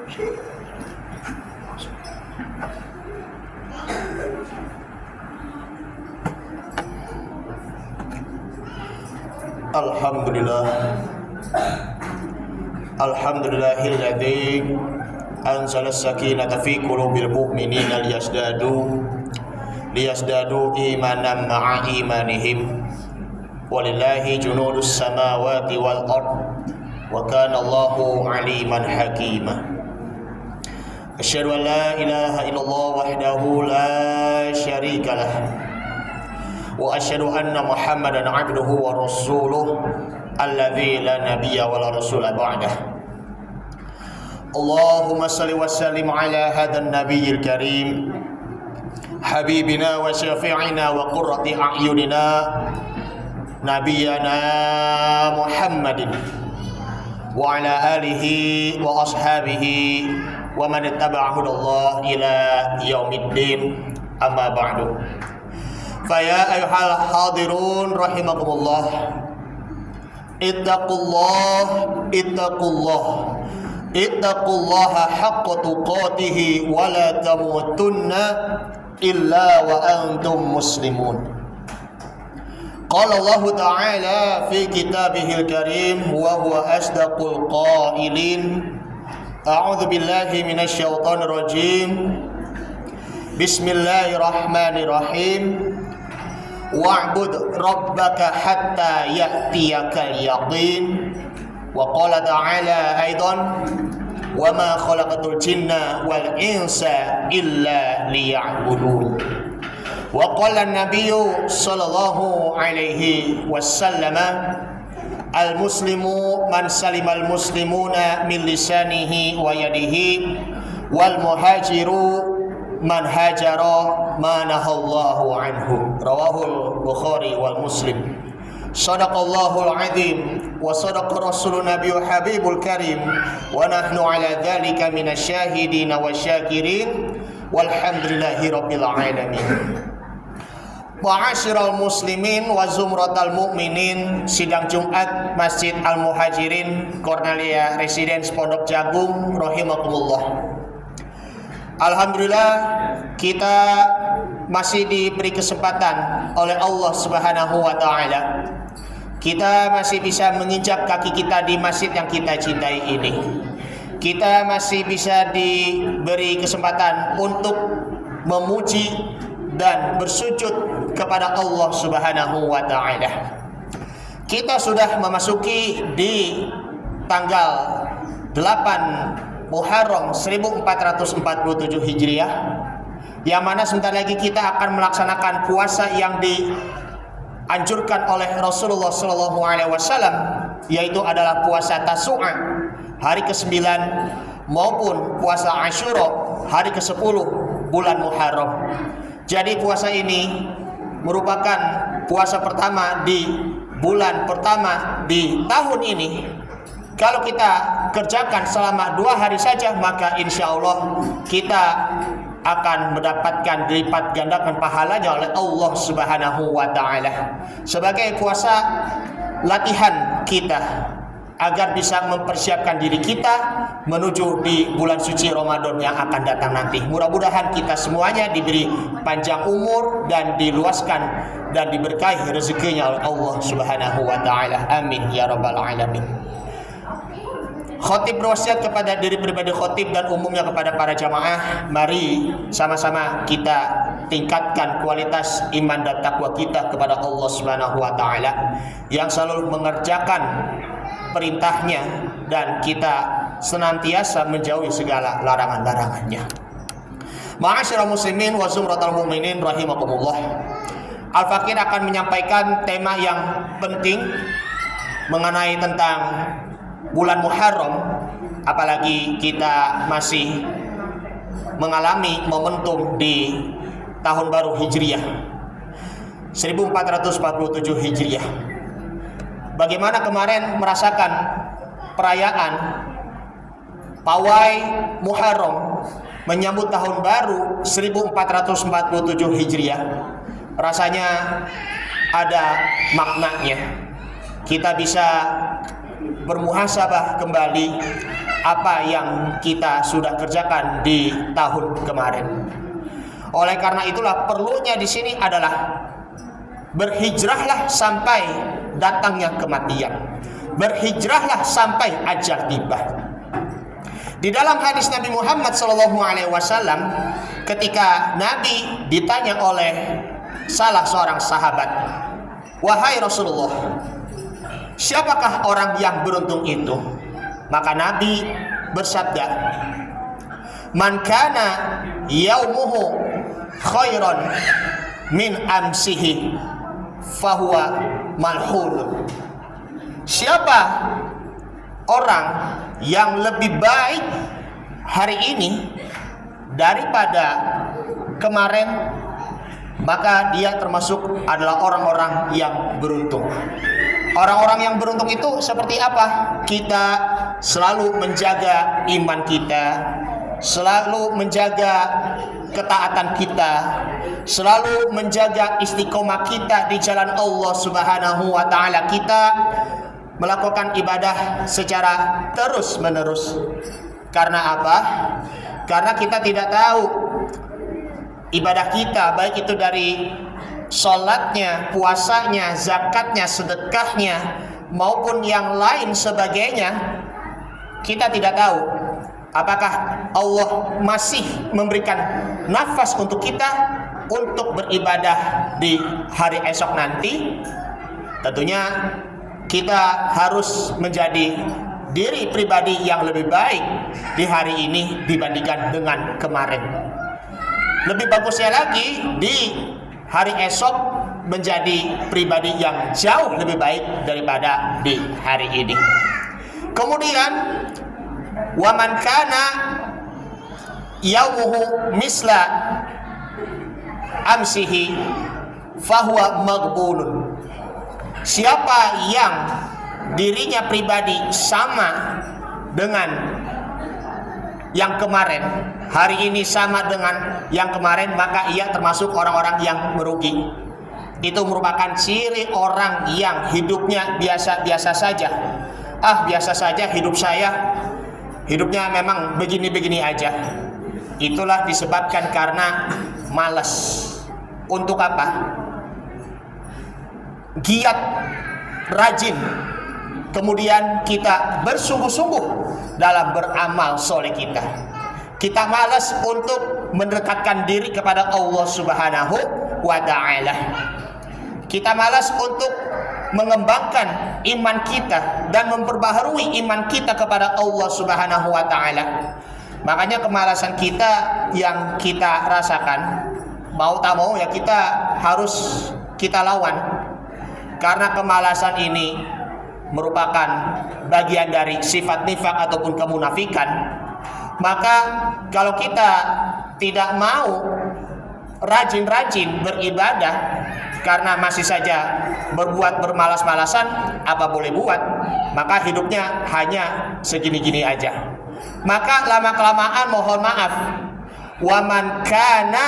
Alhamdulillah. Alhamdulillahilladzi anzala as-sakinata fi qulubil mu'minina liyazdadu imanan ma'a imanihim. Walillahi junudus samawati wal ard wa kana Allahu aliman hakima. Asyhadu an la ilaha illallah wahdahu la syarika lah. Wa asyhadu anna Muhammadan abduhu wa rasuluh alladzi la nabiyya wa la rasula ba'dah. Allahumma salli wa sallim ala hadzal nabiyil karim habibina wa syafi'ina wa qurrati a'yunina nabiyyana Muhammadin wa ala alihi wa ashabihi wa man ittaba'a hudallah ila yaumiddin. Amma ba'du. Faya ayyuhal hadirun rahimakumullah, ittaqullaha haqqa tuqatih wa la tamutunna illa wa antum muslimun. Qala Allah ta'ala fi kitabihil karim wa huwa asdaqul qailin. A'udzu billahi minasy syaithanir rajim. Bismillahirrahmanirrahim. Wa'bud rabbaka hatta ya'tiyakal yaqin. Wa qala ta'ala aidan wa ma khalaqatul jinna wal insa illa liya'budun. Wa qala an-nabiyyu sallallahu alaihi wasallam al-muslimu man salimal muslimuna min lisanihi wa yadihi wal muhajiru man hajara ma nahallahu anhu. Rawahul Bukhari wal Muslim. Shadaqallahul azim wa sadaqa rasulun nabiyyu habibul karim wa nahnu ala dzalika minasyahidin wa syakirin walhamdulillahi rabbil alamin. Ma'asyiral muslimin wa zumratal mu'minin, sidang Jumat Masjid Al-Muhajirin Cornelia Residence Pondok Jagung rahimakumullah. Alhamdulillah, kita masih diberi kesempatan oleh Allah Subhanahu wa taala. Kita masih bisa menginjak kaki kita di masjid yang kita cintai ini. Kita masih bisa diberi kesempatan untuk memuji dan bersujud kepada Allah Subhanahu wa taala. Kita sudah memasuki di tanggal 8 Muharram 1447 Hijriah, yang mana sebentar lagi kita akan melaksanakan puasa yang dianjurkan oleh Rasulullah SAW, yaitu adalah puasa Tasu'a hari ke-9 maupun puasa Asyura hari ke-10 bulan Muharram. Jadi puasa ini merupakan puasa pertama di bulan pertama di tahun ini. Kalau kita kerjakan selama 2 hari saja, maka insya Allah kita akan mendapatkan dilipat gandakan pahalanya oleh Allah Subhanahu wa ta'ala. Sebagai puasa latihan kita agar bisa mempersiapkan diri kita menuju di bulan suci Ramadan yang akan datang nanti. Mudah-mudahan kita semuanya diberi panjang umur dan diluaskan dan diberkahi rezekinya oleh Allah Subhanahu wa ta'ala. Amin ya rabbal alamin. Khotib berwasiat kepada diri pribadi khotib dan umumnya kepada para jamaah, mari sama-sama kita tingkatkan kualitas iman dan takwa kita kepada Allah Subhanahu wa taala yang selalu mengerjakan perintahnya dan kita senantiasa menjauhi segala larangan-larangannya. Ma'asyiral muslimin wa zumratal mu'minin rahimakumullah. Al-Fakir akan menyampaikan tema yang penting mengenai tentang bulan Muharram, apalagi kita masih mengalami momentum di tahun baru Hijriah 1447 Hijriah. Bagaimana kemarin merasakan perayaan Pawai Muharram menyambut tahun baru 1447 Hijriah. Rasanya ada maknanya. Kita bisa bermuhasabah kembali apa yang kita sudah kerjakan di tahun kemarin. Oleh karena itulah perlunya di sini adalah berhijrahlah sampai datangnya kematian. Berhijrahlah sampai ajal tiba. Di dalam hadis Nabi Muhammad SAW, ketika Nabi ditanya oleh salah seorang sahabat, "Wahai Rasulullah, siapakah orang yang beruntung itu?" Maka Nabi bersabda, "Man kana yaumuhu khairan min amsihi fahuwa malhun." Siapa orang yang lebih baik hari ini daripada kemarin, maka dia termasuk adalah orang-orang yang beruntung. Orang-orang yang beruntung itu seperti apa? Kita selalu menjaga iman kita, selalu menjaga ketaatan kita, selalu menjaga istiqomah kita di jalan Allah Subhanahu wa taala. Kita melakukan ibadah secara terus-menerus. Karena apa? Karena kita tidak tahu ibadah kita, baik itu dari sholatnya, puasanya, zakatnya, sedekahnya, maupun yang lain sebagainya, kita tidak tahu apakah Allah masih memberikan nafas untuk kita untuk beribadah di hari esok nanti. Tentunya kita harus menjadi diri pribadi yang lebih baik di hari ini dibandingkan dengan kemarin. Lebih bagusnya lagi di hari esok menjadi pribadi yang jauh lebih baik daripada di hari ini. Kemudian waman kana yaumuhu misla amsihi fahuwa maghbunun. Siapa yang dirinya pribadi sama dengan yang kemarin, hari ini sama dengan yang kemarin, maka ia termasuk orang-orang yang merugi. Itu merupakan ciri orang yang hidupnya biasa-biasa saja. Biasa saja hidup saya, hidupnya memang begini-begini aja. Itulah disebabkan karena malas. Untuk apa? Giat, rajin, kemudian kita bersungguh-sungguh dalam beramal soleh kita. Kita malas untuk mendekatkan diri kepada Allah Subhanahu wa ta'ala. Kita malas untuk mengembangkan iman kita dan memperbaharui iman kita kepada Allah Subhanahu wa ta'ala. Makanya kemalasan kita yang kita rasakan, mau tak mau ya kita harus kita lawan. Karena kemalasan ini merupakan bagian dari sifat nifak ataupun kemunafikan. Maka kalau kita tidak mau rajin-rajin beribadah karena masih saja berbuat bermalas-malasan, apa boleh buat, maka hidupnya hanya segini-gini aja. Maka lama-kelamaan mohon maaf, waman kana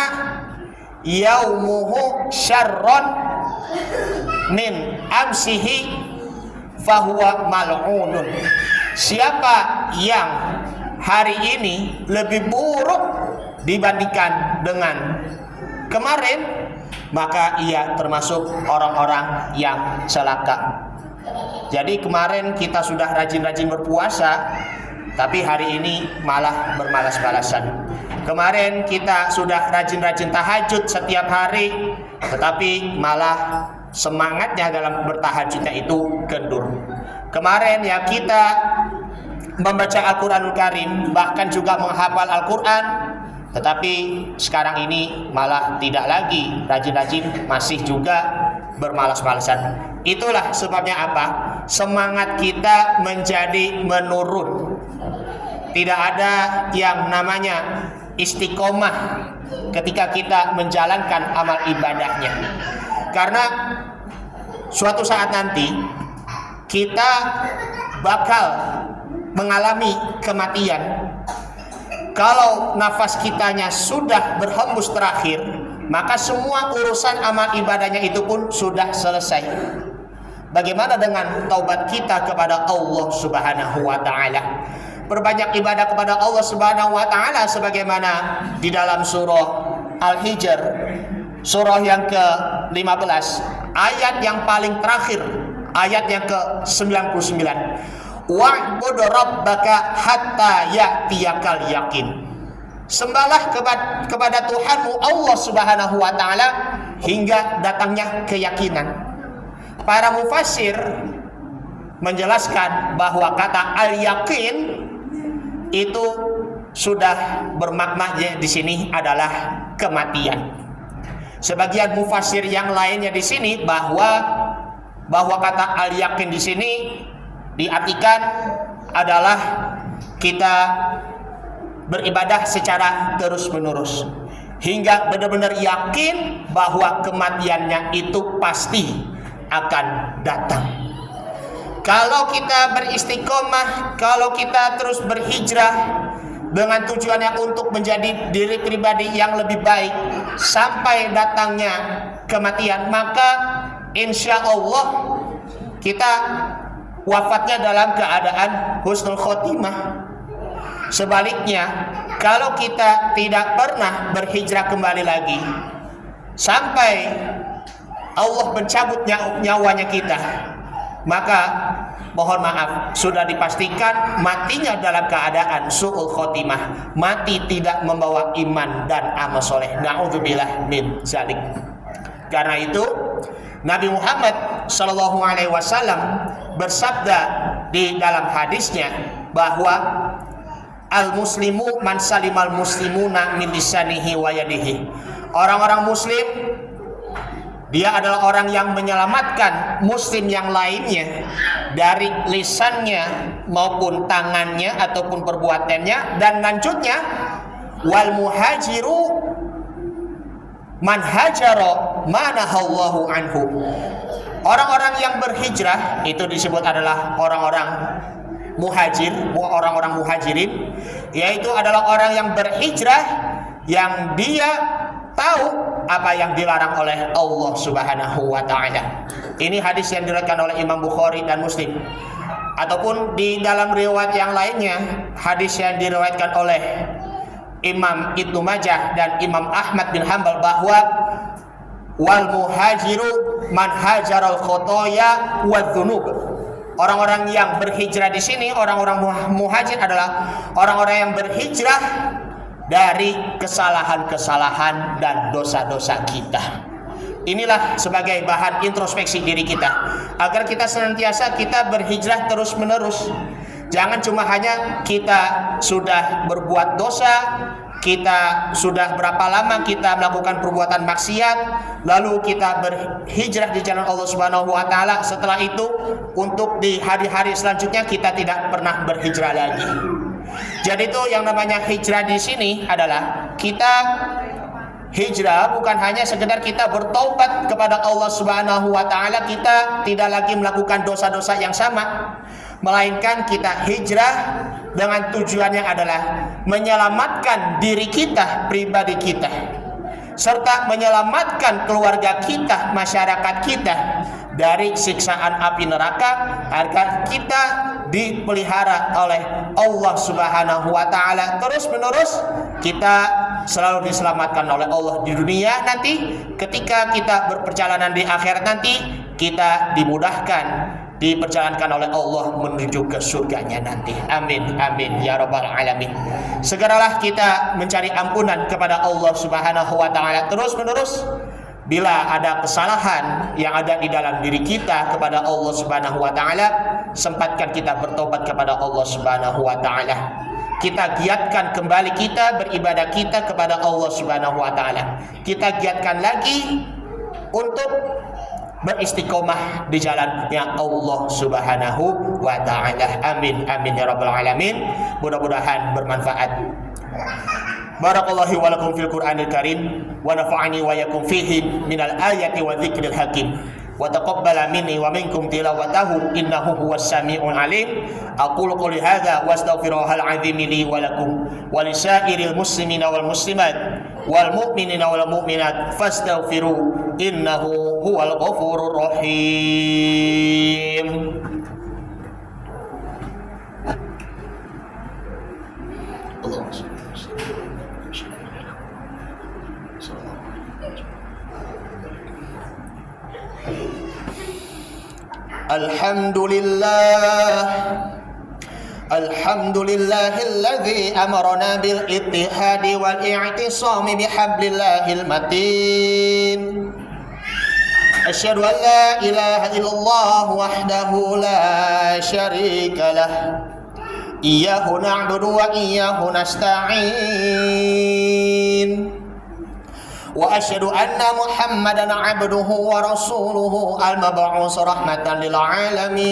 yaumuhu syarron min amsihi fahuwa mal'unun. Siapa yang hari ini lebih buruk dibandingkan dengan kemarin, maka ia termasuk orang-orang yang celaka. Jadi kemarin kita sudah rajin-rajin berpuasa, tapi hari ini malah bermalas-malasan. Kemarin kita sudah rajin-rajin tahajud setiap hari, tetapi malah semangatnya dalam bertahajudnya itu kendur. Kemarin ya kita membaca Al-Quranul Karim, bahkan juga menghafal Al-Quran, tetapi sekarang ini malah tidak lagi rajin-rajin, masih juga bermalas-malasan. Itulah sebabnya apa? Semangat kita menjadi menurun. Tidak ada yang namanya istiqomah ketika kita menjalankan amal ibadahnya. Karena suatu saat nanti kita bakal mengalami kematian. Kalau nafas kitanya sudah berhembus terakhir, maka semua urusan amal ibadahnya itu pun sudah selesai. Bagaimana dengan taubat kita kepada Allah Subhanahu wa taala? Perbanyak ibadah kepada Allah Subhanahu wa taala sebagaimana di dalam surah Al-Hijr, surah yang ke-15, ayat yang paling terakhir, ayat yang ke-99. Wa'bud rabbaka hatta ya'tiyakal yakin. Sembahlah kepada Tuhanmu Allah Subhanahu wa taala hingga datangnya keyakinan. Para mufassir menjelaskan bahwa kata al-yakin itu sudah bermakna di sini adalah kematian. Sebagian mufassir yang lainnya di sini bahwa kata al-yakin di sini diartikan adalah kita beribadah secara terus-menerus hingga benar-benar yakin bahwa kematiannya itu pasti akan datang. Kalau kita beristiqomah, kalau kita terus berhijrah dengan tujuannya untuk menjadi diri pribadi yang lebih baik sampai datangnya kematian, maka insya Allah kita wafatnya dalam keadaan husnul khotimah. Sebaliknya, kalau kita tidak pernah berhijrah kembali lagi sampai Allah mencabut nyawanya kita, maka mohon maaf, sudah dipastikan matinya dalam keadaan su'ul khotimah, mati tidak membawa iman dan amal soleh. Na'udzubillah min zalik. Karena itu Nabi Muhammad SAW bersabda di dalam hadisnya bahwa al-muslimu man salimal muslimuna min lisanihi wa yadihi. Orang-orang muslim, dia adalah orang yang menyelamatkan muslim yang lainnya dari lisannya maupun tangannya ataupun perbuatannya. Dan lanjutnya, wal muhajiru man hajara manahallahu anhu. Orang-orang yang berhijrah itu disebut adalah orang-orang muhajir, orang-orang muhajirin, yaitu adalah orang yang berhijrah yang dia tahu apa yang dilarang oleh Allah Subhanahu wa taala. Ini hadis yang diriwayatkan oleh Imam Bukhari dan Muslim. Ataupun di dalam riwayat yang lainnya, hadis yang diriwayatkan oleh Imam Ibnu Majah dan Imam Ahmad bin Hanbal bahwa wal muhajiru man hajaral khotoya wadz-dzunub. Orang-orang yang berhijrah di sini, orang-orang muhajir adalah orang-orang yang berhijrah dari kesalahan-kesalahan dan dosa-dosa kita. Inilah sebagai bahan introspeksi diri kita, agar kita senantiasa kita berhijrah terus-menerus. Jangan cuma hanya kita sudah berbuat dosa, kita sudah berapa lama kita melakukan perbuatan maksiat, lalu kita berhijrah di jalan Allah Subhanahu wa taala. Setelah itu untuk di hari-hari selanjutnya kita tidak pernah berhijrah lagi. Jadi itu yang namanya hijrah di sini adalah kita hijrah bukan hanya sekedar kita bertaubat kepada Allah Subhanahu wa taala, kita tidak lagi melakukan dosa-dosa yang sama, melainkan kita hijrah dengan tujuannya adalah menyelamatkan diri kita, pribadi kita, serta menyelamatkan keluarga kita, masyarakat kita dari siksaan api neraka, agar kita dipelihara oleh Allah Subhanahu wa taala terus-menerus. Kita selalu diselamatkan oleh Allah di dunia nanti, ketika kita berperjalanan di akhirat nanti kita dimudahkan, diperjalankan oleh Allah menuju ke surganya nanti. Amin, amin ya rabbal alamin. Segeralah kita mencari ampunan kepada Allah Subhanahu wa taala terus-menerus. Bila ada kesalahan yang ada di dalam diri kita kepada Allah Subhanahu wa taala, sempatkan kita bertobat kepada Allah Subhanahu wa taala. Kita giatkan kembali kita beribadah kita kepada Allah Subhanahu wa taala. Kita giatkan lagi untuk beristiqomah di jalannya Allah Subhanahu wa taala. Amin, amin ya rabbal alamin. Mudah-mudahan bermanfaat. Barakallahu wa lakum fil Qur'anil Karim wa nafa'ani wa yakum fihi minal ayati wa dzikril hakim wa taqabbala minni wa minkum tilawatahu innahu huwas samiul alim. Aqulu qouli hadza wa astaghfirullahal azim li wa lakum wa lisairil muslimina wal muslimat wal mu'minina wal mu'minat fastaghfiruhu innahu huwal ghafurur rahim. Alhamdulillahilladzi amarna bil ittihadi wal i'tisami bihablillahil matin. Asyhadu an la ilaha illallah wahdahu la syarika lah. Iyyahu na'budu wa iyyahu nasta'in. Wa asyhadu anna Muhammadan 'abduhu wa rasuluhu al-mab'uts rahmatan lil alamin.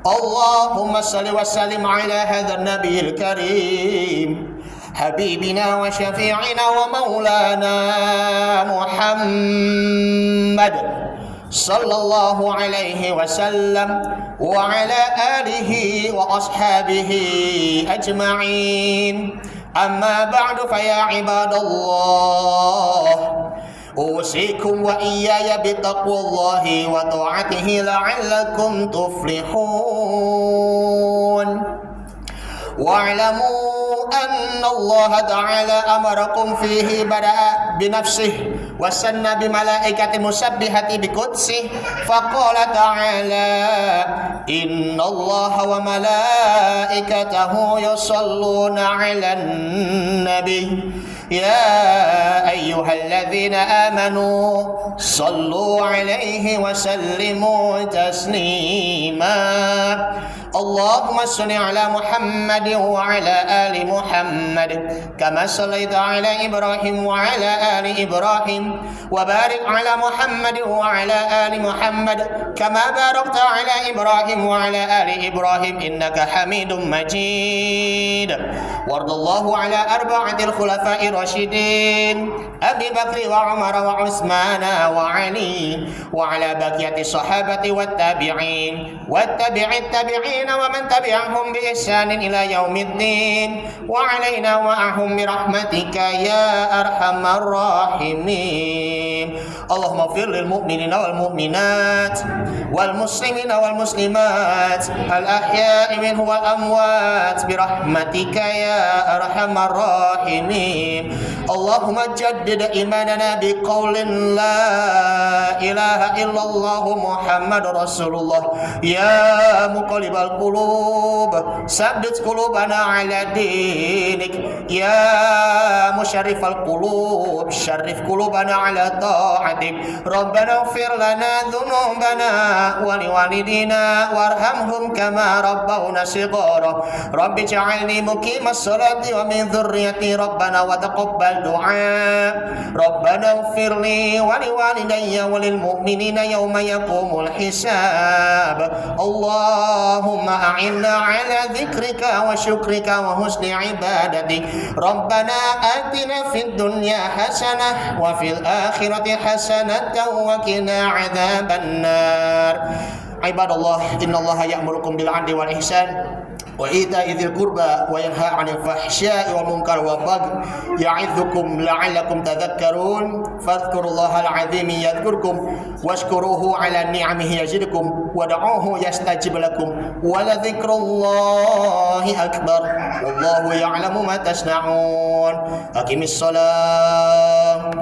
Allahumma shalli wa sallim ala hadzal nabiyil karim habibina wa syafi'ina wa maulana Muhammad sallallahu alaihi wasallam wa ala alihi wa ashabihi ajma'in. Amma ba'du fa ya ibadallah, usikum wa iyaya bittaqwallahi wa ta'atihi la'allakum tuflihun. Wa'lamu anna Allah ta'ala amarakum fihi bada'a binafsihi wa sanna bimalaikati musabbihati biqudsihi faqala ta'ala inna Allah wa malaikatahu yusalluna 'alan nabi ya ayyuhalladzina amanu sallu 'alaihi wa sallimu taslima. Allahumma shalli ala Muhammad wa ala ali Muhammad kama shallaita ala Ibrahim wa ala ali Ibrahim wa barik ala Muhammad wa ala ali Muhammad kama barakta ala Ibrahim wa ala ali Ibrahim innaka Hamidum Majid. Wardallahu ala arba'atil khulafa'ir rasyidin Abi Bakr wa Umar wa Utsman wa Ali wa ala baqiyati sahabati wat tabi'in wat tabi'it tabi'in wa man tabi'ahum bi ihsanin ila yaumiddin wa alaina ma'ahum bi rahmatika ya arhamar rahimin. Allahumma ighfir lil mu'minina wal mu'minat wal muslimina wal muslimat al ahya'i minhum wal amwat bi rahmatika ya arhamar rahimin. Allahumma jaddid imanana bi qaulin la ilaha illallah Muhammadur Rasulullah ya muqallibal qulub sabbit qulubana ala dinik ya musyarrifal qulub syarrif qulubana ala ta'atik. Rabbana ighfir lana dhunubana wa liwalidina warhamhum kama rabbawna shighara. Rabbi ij'alni muqimas salati wa min dhurriyyati rabbana wa taqabbal du'a. Rabbana ighfir li wa liwalidayya wa lil mu'minina yawma yaqumul hisab. Allahumma a'inna ala dzikrika wa syukrika wa husni ibadatik. Rabbana atina fid dunya hasanah wa fil akhirati hasanatan wa qina adzabannar. Ibadallah, innallaha ya'murukum bil 'adli wal ihsan wa ita'i dzil qurba wa yanha 'anil fahsya'i wal munkar wal baghi ya'idzukum la'allakum tadhakkarun. Fadhkurullahal 'azim yadhkurkum washkuruhu 'ala ni'amihi yazidkum wad'uuhu yastajib lakum wa la dzikrullahi akbar wallahu ya'lamu ma tasna'un. Aqimis shalah.